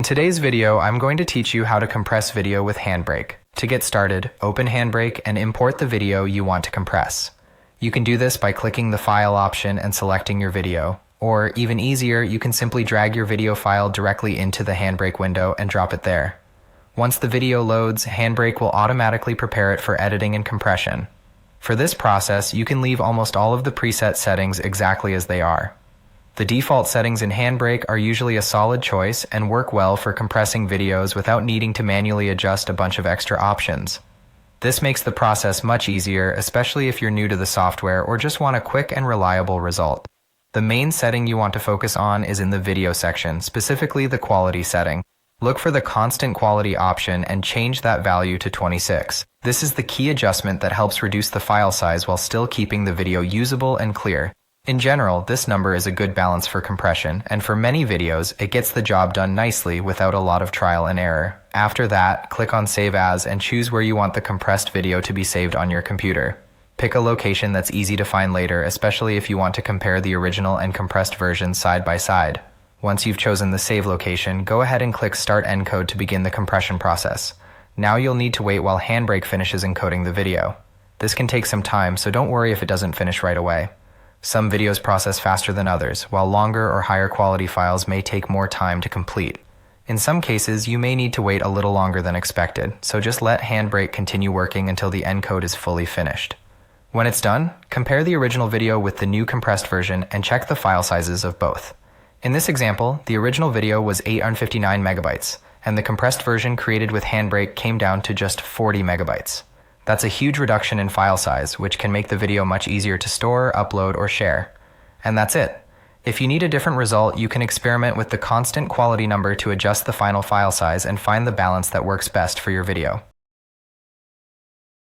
today's video, I'm going to teach you how to compress video with Handbrake. To get started, open Handbrake and import the video you want to compress. You can do this by clicking the File option and selecting your video. Or, even easier, you can simply drag your video file directly into the Handbrake window and drop it there. Once the video loads, Handbrake will automatically prepare it for editing and compression. For this process, you can leave almost all of the preset settings exactly as they are. The default settings in Handbrake are usually a solid choice and work well for compressing videos without needing to manually adjust a bunch of extra options. This makes the process much easier, especially if you're new to the software or just want a quick and reliable result. The main setting you want to focus on is in the video section, specifically the quality setting. Look for the constant quality option and change that value to 26. This is the key adjustment that helps reduce the file size while still keeping the video usable and clear. In general, this number is a good balance for compression, and for many videos, it gets the job done nicely without a lot of trial and error. After that, click on Save As and choose where you want the compressed video to be saved on your computer. Pick a location that's easy to find later, especially if you want to compare the original and compressed versions side by side. Once you've chosen the save location, go ahead and click Start Encode to begin the compression process. Now you'll need to wait while Handbrake finishes encoding the video. This can take some time, so don't worry if it doesn't finish right away. Some videos process faster than others, while longer or higher quality files may take more time to complete. In some cases, you may need to wait a little longer than expected, so just let Handbrake continue working until the encode is fully finished. When it's done, compare the original video with the new compressed version and check the file sizes of both. In this example, the original video was 859 megabytes, and the compressed version created with Handbrake came down to just 40 megabytes. That's a huge reduction in file size, which can make the video much easier to store, upload, or share. And that's it. If you need a different result, you can experiment with the constant quality number to adjust the final file size and find the balance that works best for your video.